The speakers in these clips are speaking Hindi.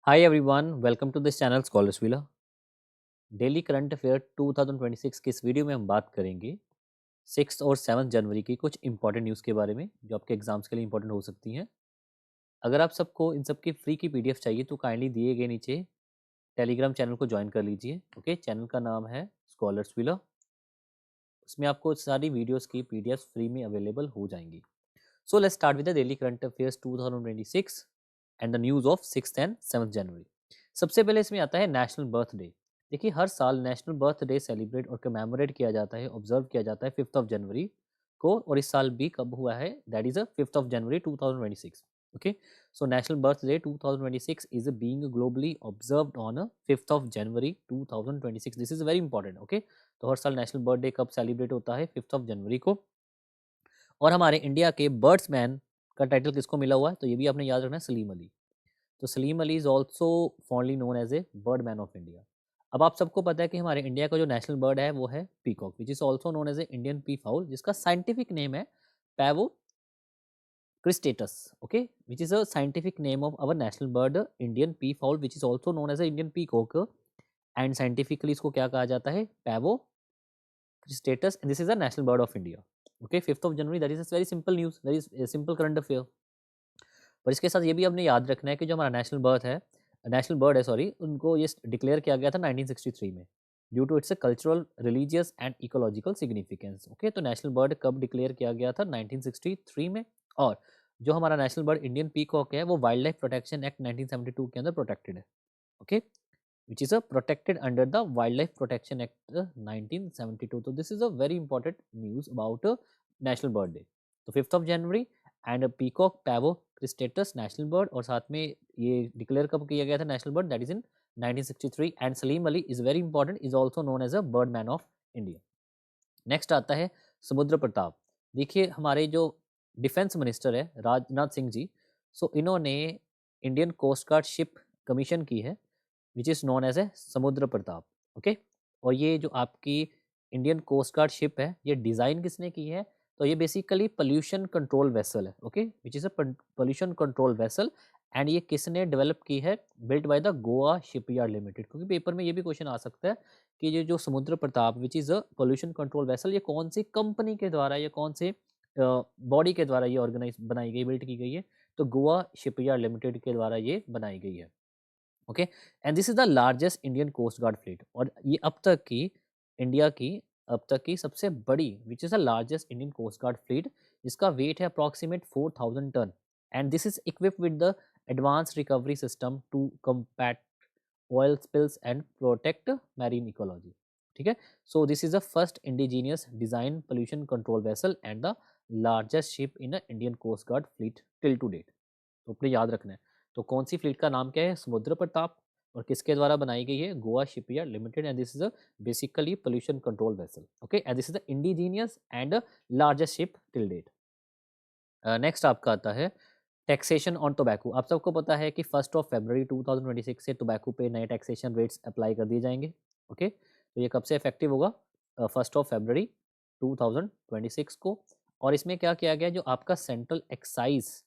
Hi everyone, welcome to this channel scholars wheeler. Daily current affair 2026 की इस वीडियो में हम बात करेंगे 6 और 7 जनवरी की कुछ इंपॉर्टेंट न्यूज़ के बारे में जो आपके एग्जाम्स के लिए इंपॉर्टेंट हो सकती हैं। अगर आप सबको इन सब की फ्री की पीडीएफ चाहिए तो काइंडली दिए गए नीचे टेलीग्राम चैनल को ज्वाइन कर लीजिए। ओके, चैनल का नाम है स्कॉलर्स व्हीलर। उसमें आपको सारी वीडियोस की पीडीएफ फ्री में अवेलेबल हो जाएंगी। So let's start with the daily current affairs 2026 and the news of 6 and 7 जनवरी। सबसे पहले इसमें आता है नेशनल बर्थडे। देखिए, हर साल नेशनल बर्थडे सेलिब्रेट और कमेमोरेट किया जाता है, ऑब्जर्व किया जाता है 5 जनवरी को। और इस साल भी कब हुआ है? That is 5 January 2026। Okay, so national birthday 2026 is being globally observed on 5 January 2026। This is very important. Okay, तो हर साल नेशनल बर्थडे कब सेलिब्रेट होता है? 5 जनवरी को। और हमारे इंडिया के बर्ड्समैन का टाइटल किसको मिला हुआ है? तो ये भी आपने याद रखना है, सलीम अली। तो Salim Ali is also fondly known as a bird man of India. अब आप सबको पता है कि हमारे इंडिया का जो नेशनल बर्ड है वो है peacock, which is also known as a Indian peafowl, जिसका साइंटिफिक नेम है Pavo cristatus. Okay, which is a scientific name of our national bird Indian peafowl, which is also known as a Indian peacock. And scientifically इसको क्या कहा जाता है? Pavo cristatus, and this is the national bird of India. Okay, 5 January, that is very simple news, very simple current affair. पर इसके साथ ये भी हमने याद रखना है कि जो हमारा नेशनल बर्ड है, सॉरी, उनको ये डिक्लेयर किया गया था 1963 में, due to its cultural, religious and ecological significance. Okay, तो नेशनल बर्ड कब डिक्लेयर किया गया था? 1963 में। और जो हमारा नेशनल बर्ड इंडियन पीकॉक है वो वाइल्ड लाइफ प्रोटेक्शन एक्ट 1972 के अंदर प्रोटेक्टेड है। Okay, which is a protected under the Wildlife Protection Act 1972. So this is a very important news about National Bird Day. तो 5 जनवरी and peacock Pavo cristatus national bird, और साथ में ये डिक्लेयर कब किया गया था national bird? That is in 1963। And Salim Ali is very important, is also known as a bird man of India. Next आता है समुद्र प्रताप। देखिए, हमारे जो डिफेंस मिनिस्टर है राजनाथ सिंह जी, सो इन्होंने Indian coast guard ship commission की है, which is known as a Samudra Pratap. Okay, और ये जो आपकी इंडियन कोस्ट गार्ड शिप है, ये डिज़ाइन किसने की है? तो ये बेसिकली पोल्यूशन कंट्रोल वेसल है। Okay, which is a pollution control vessel. And ये किसने डेवलप की है? Built by the Goa shipyard limited. क्योंकि पेपर में ये भी क्वेश्चन आ सकता है कि ये जो समुद्र Pratap which is a pollution control vessel, ये कौन सी कंपनी के द्वारा या कौन से बॉडी के द्वारा ये ऑर्गेनाइज बनाई गई, बिल्ट की गई है? तो गोवा शिपयार्ड लिमिटेड के द्वारा ये बनाई गई है। Okay, and this is the largest Indian coast guard fleet, और ये इंडिया की अब तक की सबसे बड़ी, which is the largest Indian coast guard fleet, जिसका वेट है approximate 4000 ton. And this is equipped with the advance recovery system to combat oil spills and protect marine ecology. ठीक है, so this is the first indigenous design pollution control vessel and the largest ship in Indian coast guard fleet till to date. तो अपने याद रखना है। तो कौन सी फ्लीट का नाम क्या है? समुद्र प्रताप। और किसके द्वारा बनाई गई है? Goa shipyard limited. And this is a basically pollution control vessel. Okay, and this is the indigenous and largest ship till date. Next आपका आता है टैक्सेशन ऑन टोबैको। आप सबको पता है कि 1 फरवरी 2026 से टोबैको पे नए टैक्सेशन रेट्स अप्लाई कर दिए जाएंगे। ओके, तो ये कब से इफेक्टिव होगा? 1 फरवरी 2026 को। और इसमें क्या किया गया? जो आपका सेंट्रल एक्साइज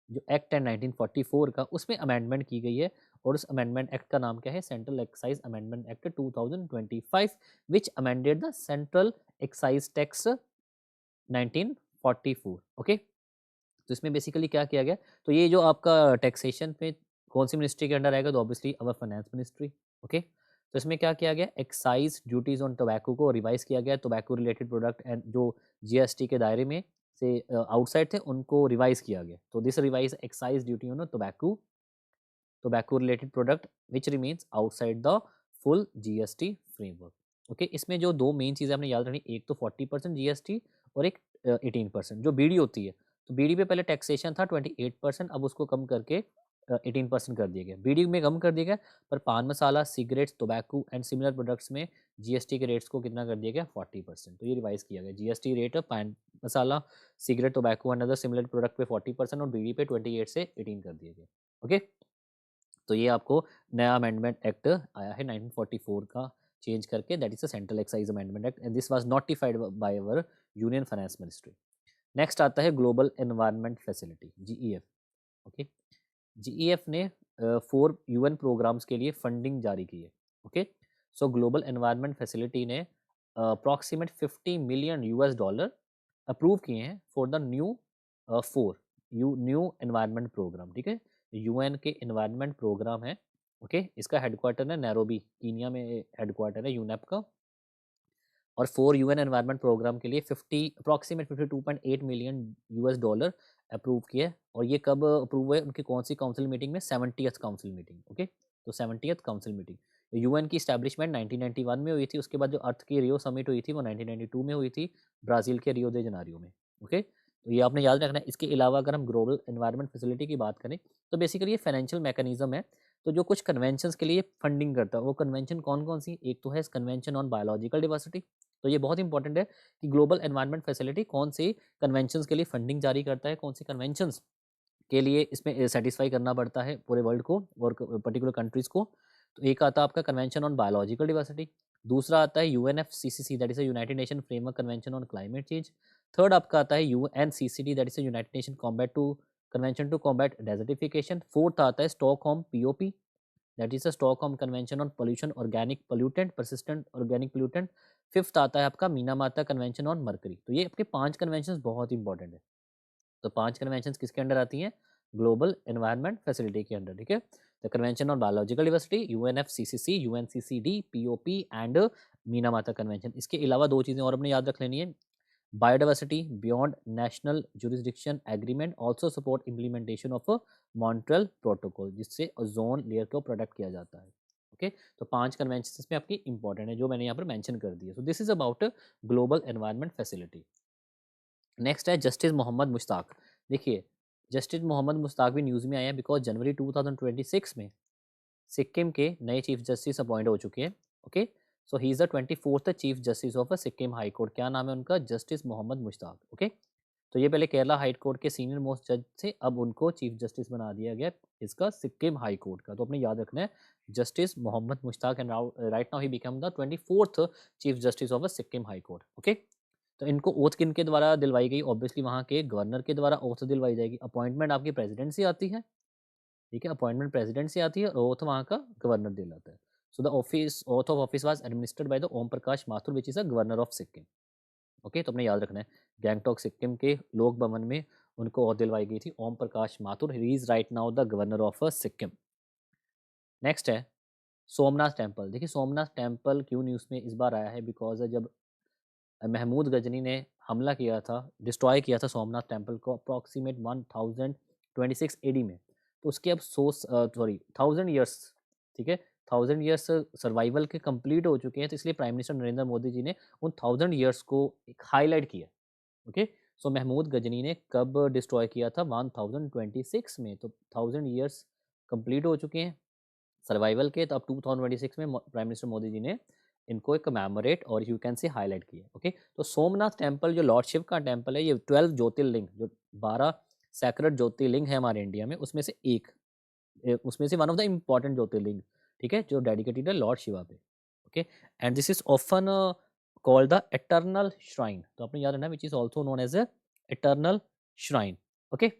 जो एक्ट है 1944 का, उसमें अमेंडमेंट की गई है। और उस अमेंडमेंट एक्ट का नाम क्या है? Central excise amendment act 2025, which amended the central excise tax 1944। Okay, तो इसमें बेसिकली क्या किया गया? तो ये जो आपका टैक्सेशन पे कौन सी मिनिस्ट्री के अंडर आएगा? तो ऑब्वियसली अवर फाइनेंस मिनिस्ट्री। ओके, तो इसमें क्या किया गया? एक्साइज ड्यूटीज ऑन टोबैको को रिवाइज किया गया। टोबैको रिलेटेड प्रोडक्ट एंड जो जीएसटी के दायरे में से आउटसाइड थे, उनको रिवाइज किया गया। तो this revise excise duty on tobacco related product which remains outside the full GST framework. Okay, इसमें जो दो मेन चीज़ें आपने याद रखनी, एक तो 40% जीएसटी और एक 18%। जो बीडी होती है, तो बीडी पे पहले टैक्सेशन था 28%, अब उसको कम करके 18% कर दिया गया। बीडी में कम कर दिया गया, पर pan masala, cigarettes, tobacco and similar products में जीएसटी के रेट्स को कितना कर दिया गया? 40%। तो ये रिवाइज किया गया। GST rate pan masala, cigarette, tobacco and other similar product पे 40% और बीडी पे 28 से 18 कर दिया गया। ओके, तो ये आपको नया अमेंडमेंट एक्ट आया है 1944 का चेंज करके, that is a central excise amendment act, and this was notified by our union finance ministry. Next आता है global environment facility, GEF. Okay, GEF ने 4 यूएन प्रोग्राम्स के लिए फंडिंग जारी की है। Okay, so global environment facility ने अप्रॉक्सीमेट $50 मिलियन अप्रूव किए हैं for the new 4 new environment programme. ठीक है, यूएन के एनवायरनमेंट प्रोग्राम है। ओके, इसका हेडक्वार्टर है नैरोबी, कीनिया में हेडक्वार्टर है यूनेप का। और 4 यूएन एनवायरनमेंट प्रोग्राम के लिए अप्रॉक्सीमेट $52.8 मिलियन अप्रूव किया है। और ये कब अप्रूव हुए, उनकी कौन सी काउंसिल मीटिंग में? 70th council meeting. ओके, तो 70th काउंसिल मीटिंग। यूएन की स्टैब्लिशमेंट 1991 में हुई थी। उसके बाद जो अर्थ की रियो समिट हुई थी वो 1992 में हुई थी, ब्राज़ील के रियो दे जनारियो में। ओके, तो ये आपने याद रखना है। इसके अलावा अगर हम ग्लोबल एनवायरनमेंट फैसिलिटी की बात करें तो बेसिकली ये फाइनेंशियल मैकेनिज्म है। तो जो कुछ कन्वेंशंस के लिए फंडिंग करता है, वो कन्वेंशन कौन कौन सी? एक तो है कन्वेंशन ऑन बायोलॉजिकल डिवर्सिटी। तो ये बहुत इंपॉर्टेंट है कि ग्लोबल एनवायरनमेंट फैसिलिटी कौन सी कन्वेंशंस के लिए फंडिंग जारी करता है, कौन सी कन्वेंशंस के लिए इसमें सेटिस्फाई करना पड़ता है पूरे वर्ल्ड को और पर्टिकुलर कंट्रीज को। तो एक आता है आपका कन्वेंशन ऑन बायोलॉजिकल डिवर्सिटी, दूसरा आता है UNFCCC that is united nation framework convention on climate change, third आपका आता है UNCCD that is united nation combat to convention to combat desertification, fourth आता है Stockholm POP that is the Stockholm convention on pollution organic pollutant persistent organic pollutant, fifth आता है आपका मीनामाता कन्वेंशन ऑन मरकरी। तो ये आपके 5 कन्वेंशन बहुत इंपॉर्टेंट है। तो 5 कन्वेंशन किसके अंडर आती हैं? ग्लोबल एनवायरनमेंट फैसिलिटी के अंडर। ठीक है, the convention on biological diversity, UNFCCC, UNCCD, POP and Minamata convention. इसके अलावा 2 चीज़ें और अपने याद रख लेनी है। Biodiversity beyond national jurisdiction agreement also support implementation of Montreal protocol, जिससे ओजोन लेयर को प्रोटेक्ट किया जाता है। ओके, तो 5 कन्वेंशन इसमें आपकी इंपॉर्टेंट है जो मैंने यहाँ पर मेंशन कर दी है। So this is about global environment facility. Next है जस्टिस मोहम्मद मुश्ताक। देखिए, जस्टिस मोहम्मद मुश्ताक भी न्यूज़ में आया है बिकॉज जनवरी 2026 में सिक्किम के नए चीफ जस्टिस अपॉइंट हो चुके हैं। Okay, so he is the 24th chief justice of Sikkim high court. क्या नाम है उनका? जस्टिस मोहम्मद मुश्ताक। ओके, तो ये पहले केरला हाई कोर्ट के सीनियर मोस्ट जज थे, अब उनको चीफ जस्टिस बना दिया गया इसका सिक्किम हाई कोर्ट का। तो अपने याद रखना है justice Mohammad Mushtaq and right now he become the 24th chief justice of Sikkim high court. Okay, तो इनको ओथ किन के द्वारा दिलवाई गई? ऑब्वियसली वहाँ के गवर्नर के द्वारा ओथ दिलवाई जाएगी। अपॉइंटमेंट आपकी प्रेसिडेंट से आती है। ठीक है, अपॉइंटमेंट प्रेसिडेंट से आती है और ओथ वहाँ का गवर्नर दिलाता है। So the office oath of office was administered by the Om Prakash Mathur which is a governor of Sikkim. Okay, तो अपने याद रखना है गैंगटॉक सिक्किम के लोक भवन में उनको ओथ दिलवाई गई थी Om Prakash Mathur. He is right now the governor of Sikkim. Next है सोमनाथ टेम्पल। देखिए, सोमनाथ टेम्पल क्यों न्यूज़ में इस बार आया है? बिकॉज जब महमूद गजनी ने हमला किया था, डिस्ट्रॉय किया था सोमनाथ टेम्पल को अप्रॉक्सीमेट 1026 एडी में, तो उसके अब 1000 ईयर्स, ठीक है, 1000 ईयर्स सर्वाइवल के कंप्लीट हो चुके हैं। तो इसलिए प्राइम मिनिस्टर नरेंद्र मोदी जी ने उन 1000 ईयर्स को एक हाईलाइट किया। ओके, सो महमूद गजनी ने कब डिस्ट्रॉय किया था? 1026 में। तो 1000 ईयर्स कंप्लीट हो चुके हैं सर्वाइवल के, तो अब 2026 में प्राइम मिनिस्टर मोदी जी ने इनको एक कमेमोरेट और यू कैन से हाईलाइट किया। ओके, तो सोमनाथ टेम्पल जो लॉर्ड शिव का टेम्पल है, ये 12 ज्योतिर्लिंग, जो 12 सैक्रेड ज्योतिर्लिंग है हमारे इंडिया में, उसमें से उसमें से one of the important jyotirlinga, ठीक है, जो डेडिकेटेड है लॉर्ड शिवा पे। Okay, and this is often called the eternal shrine. तो आपने याद रखना which is also known as eternal shrine. Okay,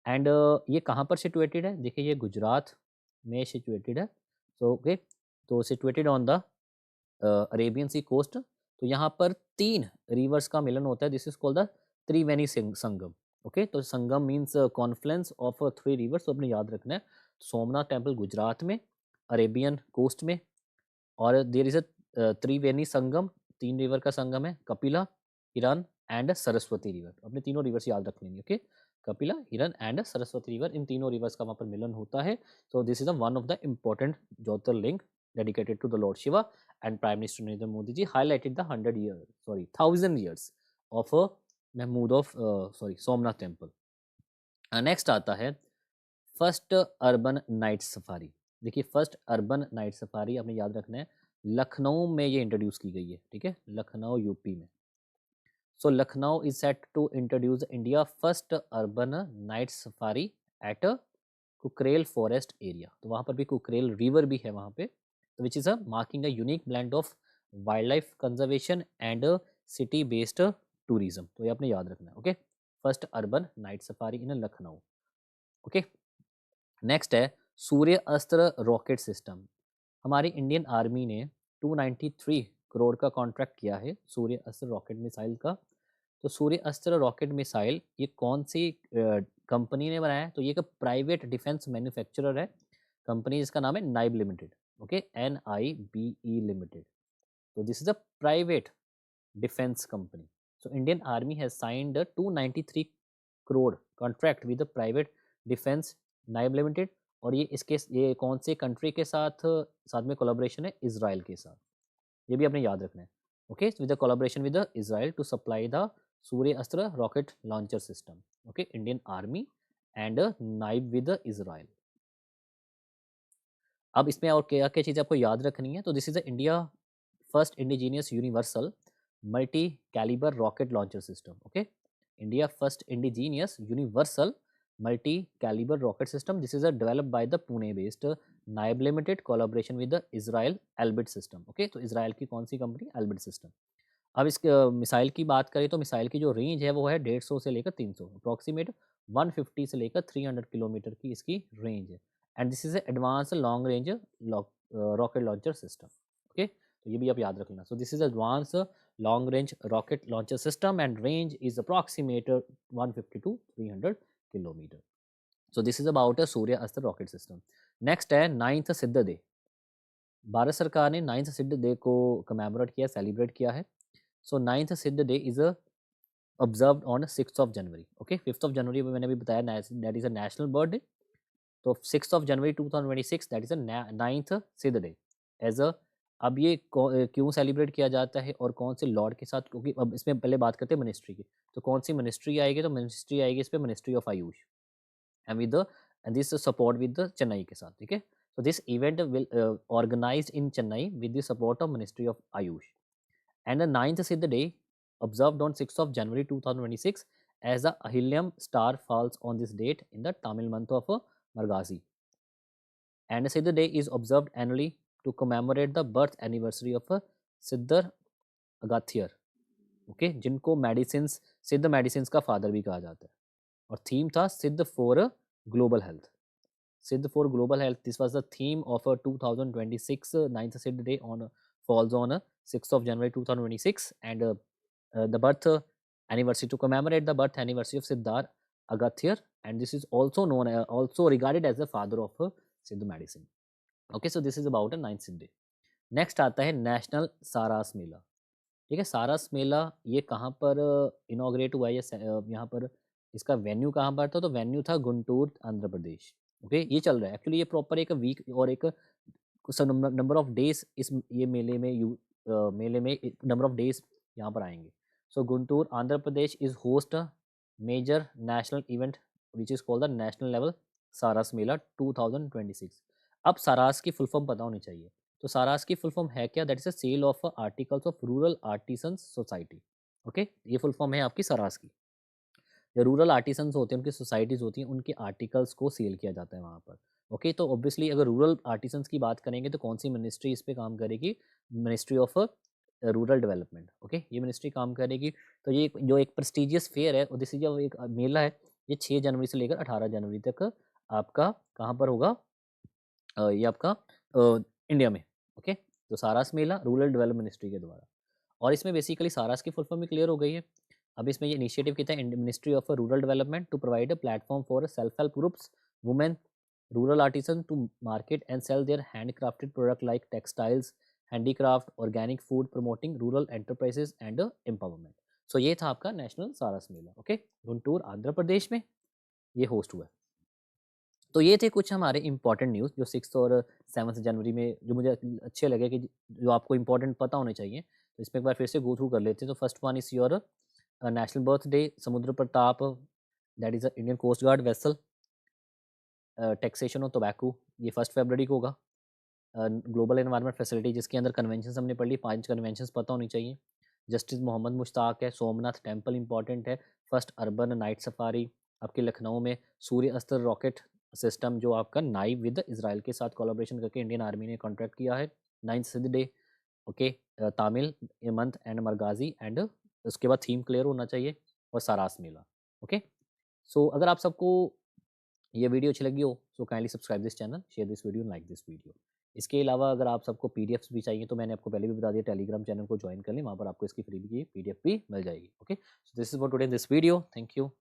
and ये कहाँ पर सिचुएटेड है? देखिए, ये गुजरात में सिचुएटेड है। सो ओके, तो situated on the Arabian sea coast. तो यहाँ पर 3 रिवर्स का मिलन होता है। This is called the Triveni Sangam. Okay, तो Sangam means confluence of 3 rivers. तो अपने याद रखना है सोमनाथ टेम्पल गुजरात में, अरेबियन कोस्ट में, और there is a Triveni Sangam, 3 river का संगम है, कपिला, हिरन एंड सरस्वती रिवर। अपने तीनों रिवर्स याद रख लेंगे। ओके, कपिला, हिरन एंड सरस्वती रिवर, इन तीनों रिवर्स का वहाँ पर मिलन होता है। So this is one of the important Jyotirlinga dedicated to the Lord Shiva, and Prime Minister Narendra Modi ji highlighted the 1000 years of Somnath temple. Next आता है फर्स्ट अर्बन नाइट सफारी। देखिए, फर्स्ट अर्बन नाइट सफारी आपने याद रखना है लखनऊ में ये इंट्रोड्यूस की गई है। ठीक है, लखनऊ यूपी में। So Lucknow is set to introduce India first urban night safari at Kukrail forest area. तो वहाँ पर भी कुकरेल रिवर भी है वहाँ पे, which is marking a unique blend of wild life conservation and city based tourism. तो ये आपने याद रखना है। Okay, first urban night safari in Lucknow. Okay, next है सूर्य अस्त्र रॉकेट सिस्टम। हमारी इंडियन आर्मी ने 293 करोड़ का कॉन्ट्रैक्ट किया है सूर्य अस्त्र रॉकेट मिसाइल का। तो सूर्य अस्त्र रॉकेट मिसाइल ये कौन सी कंपनी ने बनाया है? तो ये एक प्राइवेट डिफेंस मैन्युफैक्चरर है, कंपनी जिसका नाम है Nibe limited. Okay, NIBE limited. So this is a private defense company. So Indian Army has signed a 293 crore contract with the private defense Nibe limited. और ये कौन से कंट्री के साथ साथ में कोलैबोरेशन है? इजराइल के साथ। ये भी आपने याद रखना है। Okay, with the collaboration with the Israel to supply the Surya Astra rocket launcher system. Okay, Indian army and Nibe with the Israel. अब इसमें और क्या क्या चीज़ें आपको याद रखनी है? तो this is the India first indigenous universal multi calibre rocket launcher system. Okay, India first indigenous universal multi calibre rocket system, this is developed by the Pune based Nibe limited collaboration with the Israel Elbit system. Okay, तो इजराइल की कौन सी कंपनी? Elbit system. अब इस मिसाइल की बात करें तो मिसाइल की जो रेंज है वो है 150 से लेकर 300, अप्रॉक्सीमेट 150 से लेकर 300 किलोमीटर की इसकी रेंज है। And this is advance long range rocket launcher system. Okay, तो ये भी आप याद रख लेना। So this is advance long range rocket launcher system and range is approximate 150 to 300 kilometre. So this is about a Surya Astra rocket system. Next है नाइन्थ सिद्ध डे। भारत सरकार ने नाइन्थ सिद्ध डे को कमेमोरेट किया, सेलिब्रेट किया है। So ninth Siddha day is observed on 6 January. Okay, 5 जनवरी में मैंने भी बताया that is a national birthday. तो 6 जनवरी 2026 that is a ninth Siddha day as a. अब ये क्यों सेलिब्रेट किया जाता है और कौन से लॉर्ड के साथ? क्योंकि अब इसमें पहले बात करते हैं मिनिस्ट्री की। तो कौन सी मिनिस्ट्री आएगी? तो मिनिस्ट्री आएगी इस पर ministry of Ayush and with the end this support with the Chennai के साथ। ठीक है, so this event will organized in Chennai with the support of Ministry of Ayush. And the ninth Siddha Day, observed on 6th of January 2026, as the Ahilям star falls on this date in the Tamil month of Margasi. And Siddha Day is observed annually to commemorate the birth anniversary of Siddhar Agathir. Okay, जिनको मेडिसिन सिद्ध मेडिसिन का फादर भी कहा जाता है। और थीम था सिद्ध for global health. Siddh for Global Health. This was the theme of a 2026 9th Siddh Day on falls on 6th of January 2026 and the birth anniversary to commemorate the birth anniversary of Siddhar Agathir, and this is also known also regarded as the father of Siddh medicine. Okay, so this is about a 9th Siddh Day. Next आता है नेशनल सारास मेला। ठीक है, सारास मेला ये कहाँ पर इनॉग्रेट हुआ है? यहाँ पर इसका वेन्यू कहाँ पर था? तो वेन्यू था गुंटूर, आंध्र प्रदेश। ओके, ये चल रहा है एक्चुअली ये प्रॉपर एक वीक और एक नंबर ऑफ डेज इस ये मेले में मेले में नंबर ऑफ डेज यहाँ पर आएंगे। So Guntur Andhra Pradesh is host a major national event which is called the national level Saras Mela 2026। अब सारास की फुल फॉर्म पता होनी चाहिए। तो सारास की फुल फॉर्म है क्या? That is a sale of articles of rural artisans society. Okay, ये फुल फॉर्म है आपकी सारास की। जो रूरल आर्टिसंस होते हैं, उनकी सोसाइटीज़ होती हैं, उनके आर्टिकल्स को सेल किया जाता है वहाँ पर। ओके, तो ऑब्वियसली अगर रूरल आर्टिसंस की बात करेंगे तो कौन सी मिनिस्ट्री इस पे काम करेगी? Ministry of rural development. Okay, ये मिनिस्ट्री काम करेगी। तो ये जो एक प्रेस्टिजियस फेयर है और दिस जो एक मेला है, ये 6 जनवरी से लेकर 18 जनवरी तक आपका कहाँ पर होगा? ये आपका इंडिया में। ओके, तो सारास मेला रूरल डेवलपमेंट मिनिस्ट्री के द्वारा। और इसमें बेसिकली सारास की फुल फॉर्म भी क्लियर हो गई है। अब इसमें ये इनिशिएटिव किया है ministry of rural development to provide a platform for self help groups, women, rural artisan to market and sell their handcrafted product like textiles, handicraft, organic food, promoting rural enterprises and empowerment. So ये था आपका नेशनल सारास मेला। ओके, गुंटूर आंध्र प्रदेश में ये होस्ट हुआ है। तो ये थे कुछ हमारे इंपॉर्टेंट न्यूज़ जो 6 और 7 जनवरी में जो मुझे अच्छे लगे कि जो आपको इंपॉर्टेंट पता होने चाहिए। तो इसमें एक बार फिर से गो थ्रू कर लेते हैं। तो first one is your national birthday Samudra Pratap, that is a Indian coast guard vessel. Taxation of tobacco, ये 1 फरवरी को होगा। ग्लोबल एनवायरनमेंट फैसिलिटी जिसके अंदर कन्वेंशन हमने पढ़ ली, 5 कन्वेंशन पता होनी चाहिए। जस्टिस मोहम्मद मुश्ताक है। सोमनाथ टेम्पल इंपॉर्टेंट है। फर्स्ट अर्बन नाइट सफारी आपके लखनऊ में। सूर्य अस्त्र रॉकेट सिस्टम जो आपका नाइब विद इसराइल के साथ कोलैबोरेशन करके इंडियन आर्मी ने कॉन्ट्रैक्ट किया है। 9th Siddha day. Okay, Tamil month and Margazhi and उसके बाद थीम क्लियर होना चाहिए और सारास मेला। ओके, सो अगर आप सबको ये वीडियो अच्छी लगी हो so kindly subscribe this channel, share this video, like this video. इसके अलावा अगर आप सबको पीडीएफ्स भी चाहिए तो मैंने आपको पहले भी बता दिया, टेलीग्राम चैनल को ज्वाइन कर लें, वहाँ पर आपको इसकी फ्री की पीडीएफ भी मिल जाएगी। Okay, so this is for today in this video. Thank you.